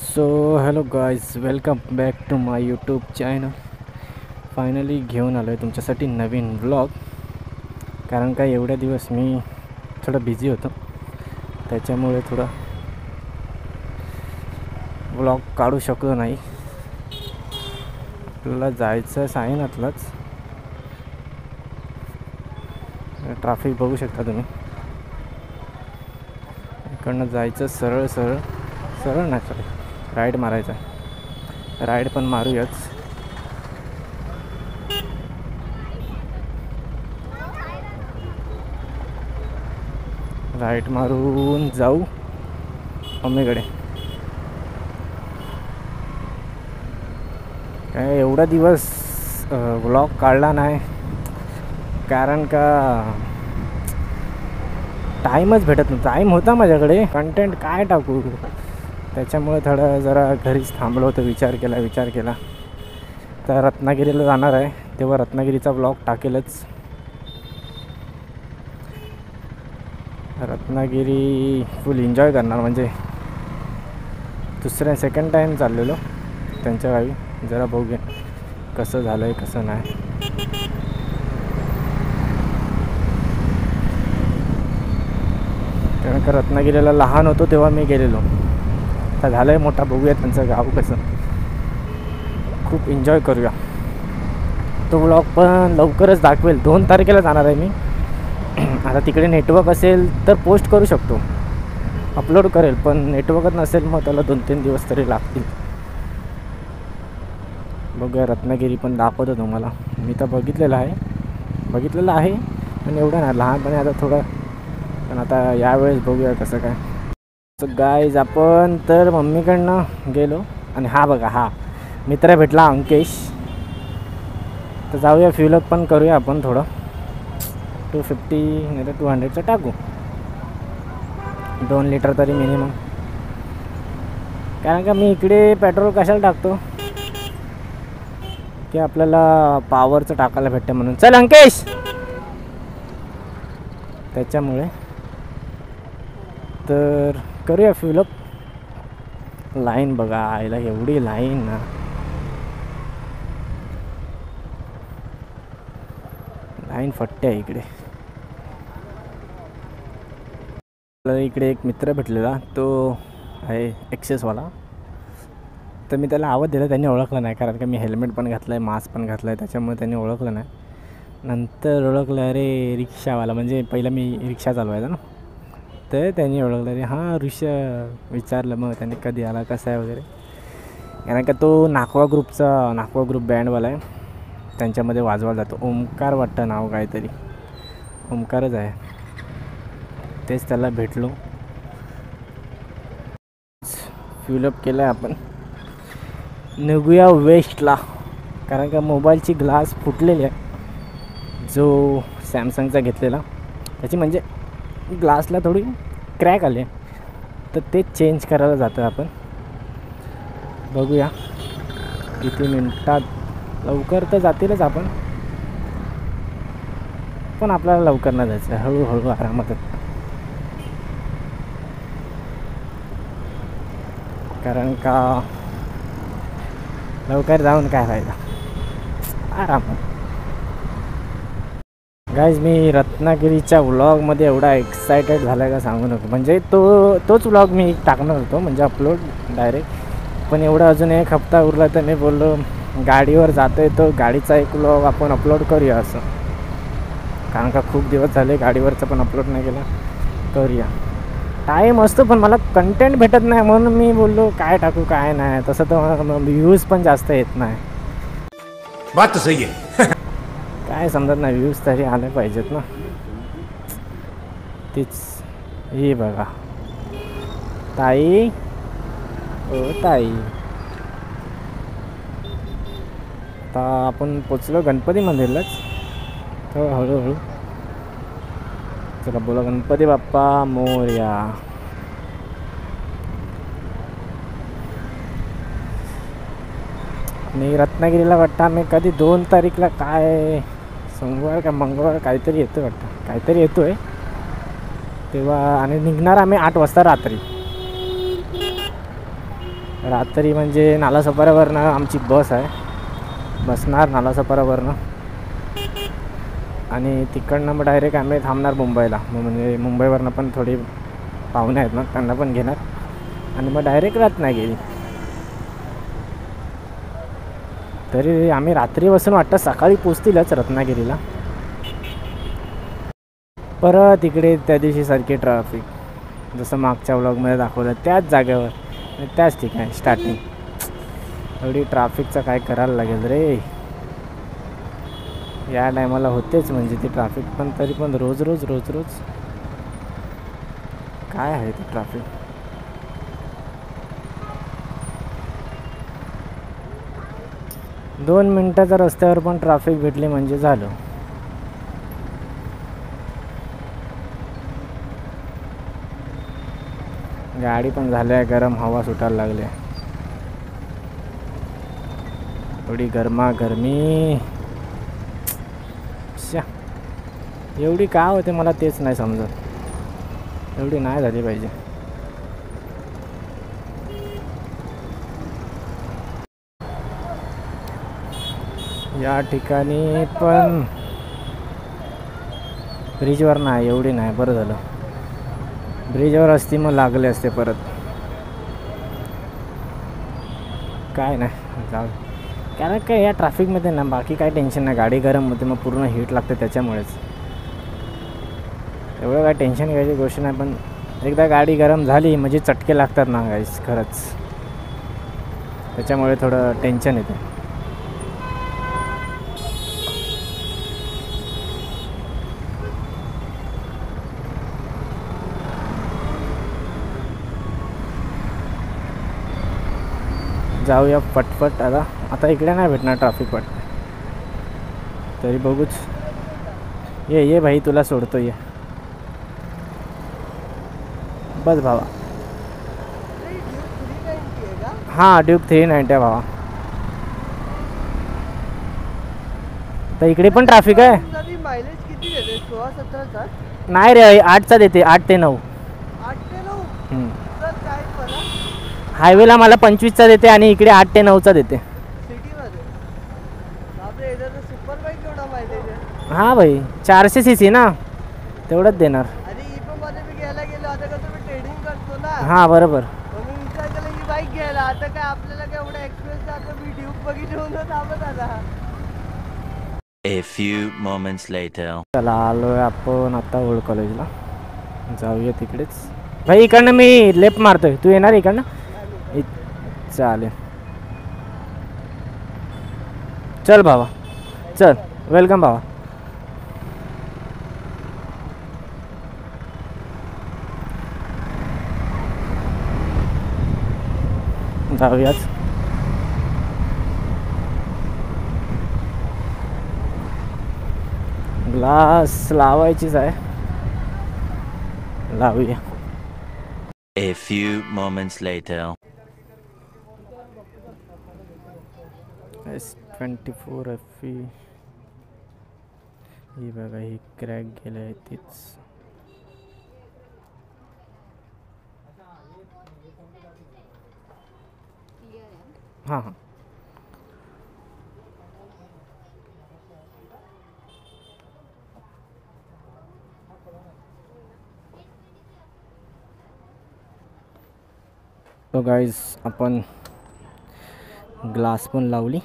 So hello guys, welcome back to my YouTube channel. Finally घेऊन आलो आहे तुमच्यासाठी नवीन व्लॉग. कारण का एवढ्या दिवस मी थोडं बिझी होतो, त्याच्यामुळे थोडं व्लॉग काढू शकलो नाही. आपल्याला जायचं साईनाथलाच. ट्रॅफिक बघू शकता तुम्ही. इकडनं जायचं सरळ सरळ सरळ नाही, सॉरी, राईड मारायचा. राईड पण मारूयाच. राईड मारून जाऊ मम्मीकडे. काय एवढा दिवस व्लॉग काढला नाही, कारण का टाईमच भेटत नव्हता. टाईम होता माझ्याकडे, कंटेंट काय टाकू, त्याच्यामुळे थोडं जरा घरीच थांबलो होतो. विचार केला तर रत्नागिरीला जाणार आहे, तेव्हा रत्नागिरीचा व्लॉग टाकेलच. रत्नागिरी फुल एन्जॉय करणार. म्हणजे सेकंड टाईम चाललेलो त्यांच्या गावी. जरा बघूया कसं झालं आहे कसं नाही. कारण का रत्नागिरीला लहान होतो तेव्हा मी गेलेलो. आता झालं आहे मोठा, बघूया त्यांचं गाव कसं. खूप एन्जॉय करूया. तो व्लॉग पण लवकरच दाखवेल. 2 तारखेला जाणार आहे मी. आता तिकडे नेटवर्क असेल तर पोस्ट करू शकतो, अपलोड करेल. पण नेटवर्कच नसेल मग त्याला 2-3 दिवस तरी लागतील. बघूया, रत्नागिरी पण दाखवतो तुम्हाला. मी तर बघितलेलं आहे पण एवढं नाही, लहानपणी. आता थोडं, पण आता यावेळेस बघूया कसं काय. सो गाईज, आपण तर मम्मीकडनं गेलो आणि हा बघा, हा मित्र भेटला अंकेश. तर जाऊया, फ्युलअप पण करूया आपण थोडं. 250 नाही तर 200चं टाकू. 2 लिटर तरी मिनिमम. कारण का मी इकडे पेट्रोल कशाला टाकतो की आपल्याला पॉवरचं टाकायला भेटतं म्हणून. चल अंकेश, त्याच्यामुळे तर करूया फ्युलअप. लाईन बघा, आयला एवढी लाईन ना. लाईन फट्टे आहे इकडे. इकडे एक मित्र भेटलेला, तो आहे एक्सेसवाला. तर मी त्याला आवाज दिला, त्यांनी ओळखलं नाही. कारण का मी हेल्मेट पण घातलं आहे, मास्क पण घातलं आहे, त्याच्यामुळे त्यांनी ओळखलं नाही. नंतर ओळखलं, अरे रिक्षावाला. म्हणजे पहिला मी रिक्षा चालवायचा ना, तर त्यांनी ओळखलं, अरे हां ऋषा. विचारलं मग त्यांनी कधी आला, कसा आहे वगैरे. कारण का तो नाकवा ग्रुप बँडवाला आहे. त्यांच्यामध्ये वाजवायला जातो. ओमकार वाटतं नाव, काहीतरी ओमकारच आहे. तेच त्याला भेटलो. फ्युलअप केलं आहे आपण. निघूया वेस्टला. कारण का मोबाईलची ग्लास फुटलेली आहे, जो सॅमसंगचा घेतलेला. त्याची म्हणजे ग्लासला थोडी क्रॅक आली आहे, तर ते चेंज करायला जातो आपण. बघूया किती मिनटात. लवकर तर जातीलच आपण, पण आपल्याला लवकर नाही जायचं, हळूहळू आरामात. कारण का लवकर जाऊन काय फायदा, आरामात. गाईज, मी रत्नागिरीच्या व्लॉगमध्ये एवढा एक्सायटेड झाला आहे का सांगू नको. म्हणजे तोच व्लॉग मी टाकणार होतो, म्हणजे अपलोड डायरेक्ट. पण एवढा अजून 1 हप्ता उरला, तर मी बोललो गाडीवर जातो आहे, तो गाडीचा एक व्लॉग आपण अपलोड करूया असं. कारण का खूप दिवस झाले गाडीवरचं पण अपलोड नाही केलं. करूया. टाईम असतो पण मला कंटेंट भेटत नाही, म्हणून मी बोललो काय टाकू काय नाही. तसं तर व्ह्यूज पण जास्त येत नाही. बात तो सही है. काय समजत नाही, व्ह्यूज तरी आले पाहिजेत ना. तीच ही बघा, ताई ओ ताई. आता आपण पोचलो गणपती मंदिरलाच. तर हळूहळू चला, बोला गणपती बाप्पा मोरया. आणि रत्नागिरीला वाटतं आम्ही कधी 2 तारीखला, काय सोमवार का मंगळवार काहीतरी येतो वाटतं, काहीतरी येतो आहे तेव्हा. आणि निघणार आम्ही 8 वाजता रात्री. रात्री म्हणजे नालासोपाऱ्यावरनं आमची बस आहे, बसणार नालासोपाऱ्यावरनं आणि तिकडनं मग डायरेक्ट आम्ही थांबणार मुंबईला. म्हणजे मुंबईवरनं पण थोडी पाहुणे आहेत ना, त्यांना पण घेणार आणि मग डायरेक्ट रत्नागिरी. तरी आम्ही रात्री बसून वाटतं सकाळी पोचतीलच रत्नागिरीला. परत इकडे त्या दिवशी सारखी ट्रॅफिक, जसं मागच्या व्लॉगमध्ये दाखवलं त्याच जागेवर त्याच ठिकाणी स्टार्टिंग. एवढी ट्रॅफिकचं काय करायला लागेल रे. या टायमाला होतेच म्हणजे ती ट्रॅफिक, पण तरी पण रोज रोज रोज रोज काय आहे ती ट्रॅफिक. दोन मिनटाच्या रस्त्यावर पण ट्रॅफिक भेटली म्हणजे झालं. गाडी पण झाल्या गरम, हवा सुटायला लागली. थोडी गरमी. एवढी का होते मला तेच नाही समजत. एवढी नाही झाली पाहिजे. या ठिकाणी पण ब्रिजवर नाही, एवढी नाही. बरं झालं, ब्रिजवर असती मग लागले असते परत. काय नाही जाऊ, कारण काय या ट्रॅफिकमध्ये ना बाकी काय टेन्शन नाही. गाडी गरम होते, मग पूर्ण हीट लागते त्याच्यामुळेच. एवढं काय टेन्शन घ्यायची गोष्ट नाही, पण एकदा गाडी गरम झाली म्हणजे चटके लागतात ना गाईस खरंच. त्याच्यामुळे थोडं टेन्शन येते. जाऊया पटपट. आता इकडे नाही भेटणार ट्रॅफिक पट, तरी बघूच. ये भाई, तुला सोडतो ये. बस भावा. हां, ड्यूक 390 आहे भावा. तर इकडे पण ट्रॅफिक आहे. मायलेज किती देते? 16-17? नाही रे, 8चा देते, 8 ते 9. 8 ते 9? सर काय मला हायवेला मला 25चा देते आणि इकडे 8 ते 9चा देते सिटीमध्ये. बापरे, इथं तर सुपर बाईक एवढा मायलेज आहे. हां भाई, 400 cc ना, तेवढंच देणार. आणि मध्ये मी घ्यायला गेलो, आता कसं मी ट्रेडिंग करतो ना. हां बरोबर. मी विचार केला ही बाईक घ्यायला. आता काय आपल्याला काय एवढा एक्सपिरियन्स जातो, मी ड्यूक बघितलं थांबत आता. A few moments later. चला आलोय आपण आता ओल्ड कॉलेजला. जाऊया तिकडेच. भाई इकडनं मी लेफ्ट मारतोय, तू येणार इकडनं? चालेल, चल भावा, चल. वेलकम भावा. जाऊयाच. ग्लास लावायचीच आहे, लावूया. A few moments later. S24 FE ही बघा, ही क्रॅक गेले आहे तीच. हां हां. तो गाईज आपण ग्लास पण लावली.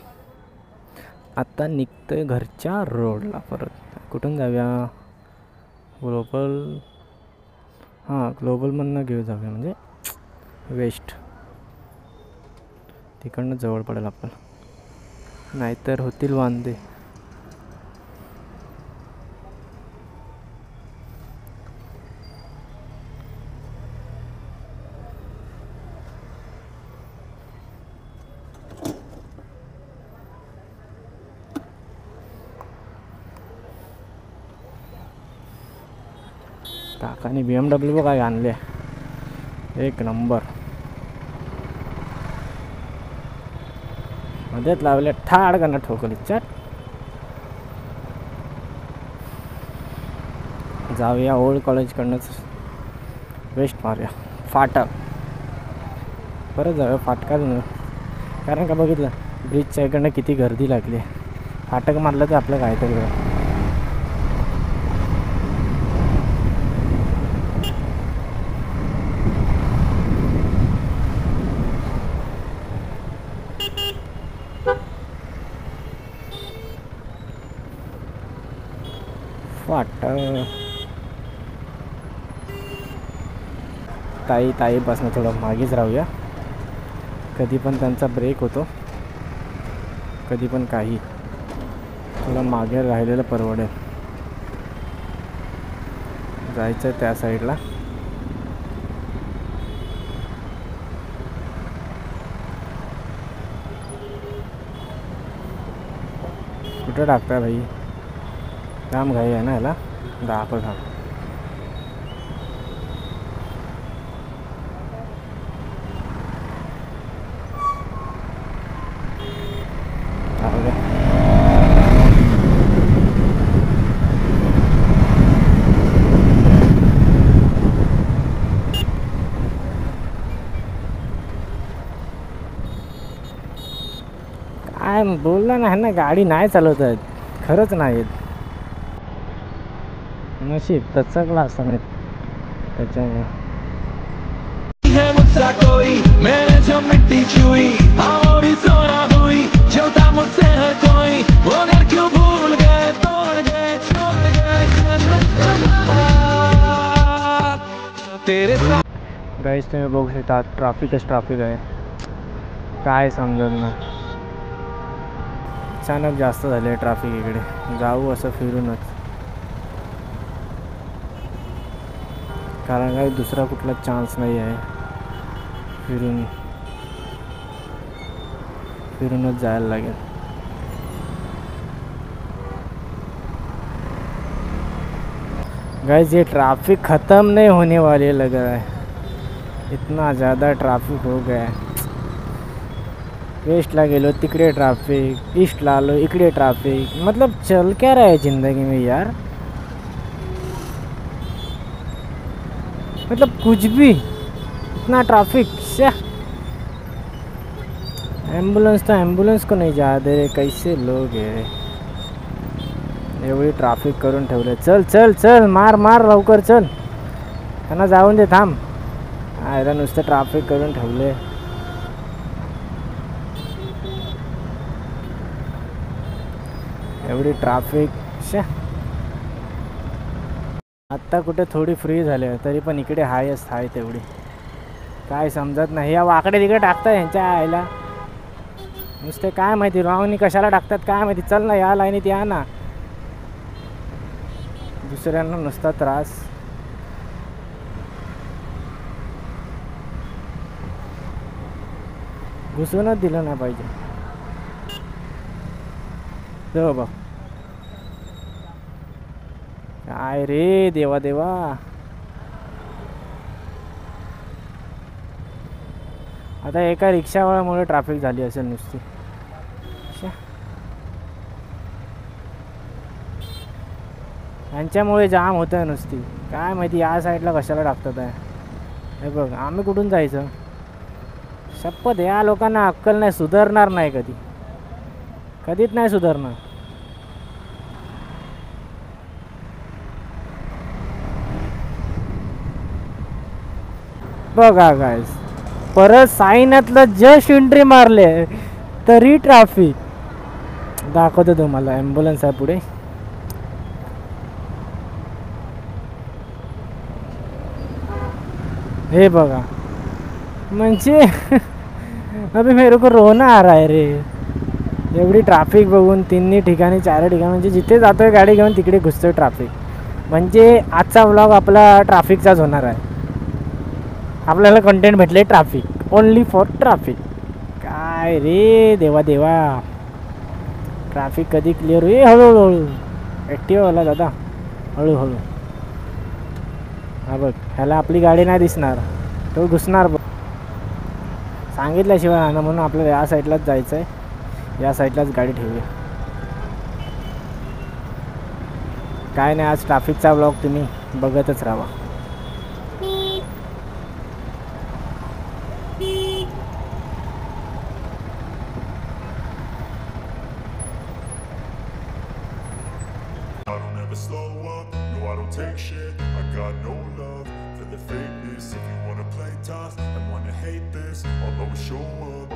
आता निघतोय घरच्या रोडला परत. कुठून जाऊया? ग्लोबल. हां, ग्लोबलमधनं घेऊ जाऊया, म्हणजे वेस्ट. तिकडनं जवळ पडेल आपल्याला, नाहीतर होतील वांदे. काकाने BMW काय आणले, एक नंबर. मध्येच लावले, ठाड करणं ठोकली. चट. जाऊया ओल्ड कॉलेजकडनंच वेस्ट मारूया. फाटक परत जाऊया फाटकाच न, कारण का बघितलं ब्रिजच्या इकडनं किती गर्दी लागली आहे. फाटक मारलं तर आपलं काहीतरी होईल. ताईपासून थोडं मागेच राहूया. कधी पण त्यांचा ब्रेक होतो, कधी पण काही. थोडं मागे राहिलेलं परवडेल. जायचं त्या साईडला. कुठं टाकता भाई? काम घाई आहे ना याला. दाखव थांब. काय बोलला नाही ना, गाडी नाही चालवत आहेत, खरंच नाही येत. नशीब तचकला असता नाही त्याच्यामुळे. गाईस तुम्ही बघू शकता ट्रॅफिक आहे. काय समजत नाही. अचानक जास्त झाले ट्रॅफिक इकडे. जाऊ असं फिरूनच, कारण काही दुसरा कुठला चान्स नाही आहे. फिरूनच जायला लागेल. गाइस ये ट्रैफिक ख़त्म नहीं होने वाले लग रहा है, इतना ज़्यादा ट्रैफिक हो गया है. वेस्टला गेलो तिकडे ट्रॅफिक, ईस्टला आलो इकडे ट्रॅफिक. मतलब चल क्या रहा है ज़िंदगी में यार. मतलब कुछ भी इतना ट्रैफिक. एम्बुलेंस तो एम्बुलेंस को नहीं जा दे रहे. कैसे लोग है एवढी ट्रॅफिक करून ठेवले. चल चल चल मार मार लवकर चल, त्यांना जाऊन दे. थांब. आयला नुसतं ट्रॅफिक करून ठेवले. एवढी ट्रॅफिक. आत्ता कुठे थोडी फ्री झाले, तरी पण इकडे हायस्ट आहे तेवढी. काय समजत नाही. या वाकडे तिकडे टाकतात यांच्या आईला. नुसते काय माहिती रॉंगनी कशाला टाकतात काय माहिती. चल ना या लाईनीत या ना. दुसऱ्यांना नुसता त्रास. घुसूनच दिलं नाही पाहिजे. हो बघ काय रे देवा देवा. आता एका रिक्षावाल्यामुळे ट्रॅफिक झाली असेल नुसती. यांच्यामुळे जाम होतं आहे नुसती. काय माहिती या साईडला कशाला टाकतात आहे. हे बघ आम्ही कुठून जायचं. शपथ या लोकांना अक्कल नाही, सुधारणार नाही कधी, कधीच नाही सुधारणार. बघा गाइस परत साईनातलं जस्ट एंट्री मारले तरी ट्रॅफिक. दाखवतो तुम्हाला. ॲम्ब्युलन्स आहे पुढे. हे बघा म्हणजे अभी मेरे को रोना आ रहा है रे. एवढी ट्रॅफिक बघून तिन्ही ठिकाणी चार ठिकाणी, म्हणजे जिथे जातोय गाडी घेऊन तिकडे घुसतोय ट्रॅफिक. म्हणजे आजचा व्लॉग आपला ट्रॅफिकचाच होणार आहे. आपल्याला कंटेंट भेटले ट्रॅफिक, ओनली फॉर ट्रॅफिक. काय रे देवा देवा. ट्रॅफिक कधी क्लिअर होईल. हळूहळू ॲक्टिवावाला दादा हळूहळू. हा बघ ह्याला आपली गाडी नाही दिसणार, तो घुसणार बघ. सांगितल्याशिवाय ना, म्हणून आपल्याला या साईडलाच जायचं आहे. या साईडलाच गाडी ठेवूया. काय नाही आज ट्रॅफिकचा ब्लॉग तुम्ही बघतच राहा. I don't ever slow up, no I don't take shit. I got no love for the fakeness. If you wanna play tough and wanna hate this, I'll always show up.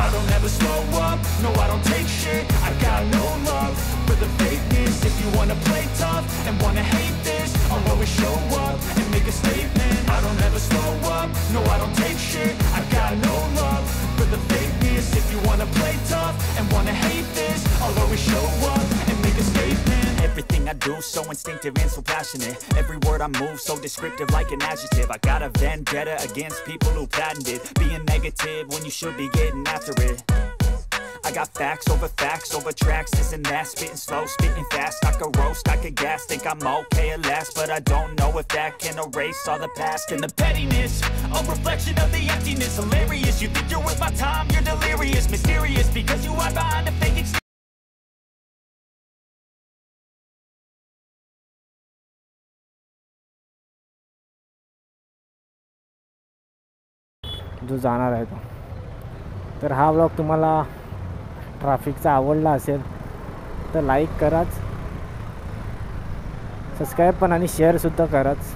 I don't ever slow up, no I don't take shit. I got no love for the fakeness. If you wanna play tough and wanna hate this, I'll always show up and make a statement. I don't ever slow up, no I don't take shit. I got no love for the fakeness. If you wanna play tough and wanna hate this, I'll always show up and make a statement. Everything I do so instinctive and so passionate. Every word I move so descriptive like an adjective. I got a vendetta against people who patented being negative when you should be getting after it. I got facts over tracks, this and that. Spitting slow, spitting fast. I could roast, I could gas. Think I'm okay at last, but I don't know if that can erase all the past. And the pettiness, a reflection of the emptiness. Hilarious, you think you're worth my time, you're delirious. Mysterious, because you hide behind a fake exterior. जो जाणार आहे तो. तर हा vlog तुम्हाला ट्रॅफिकचा आवडला असेल तर लाईक कराच, सबस्क्राईब पण आणि शेअरसुद्धा कराच,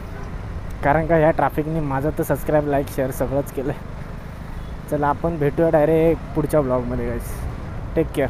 कारण का ह्या ट्रॅफिकने माझं तर सबस्क्राईब लाईक शेअर सगळंच केलं आहे. चला आपण भेटूया डायरेक्ट पुढच्या ब्लॉगमध्ये गाईस. Take care.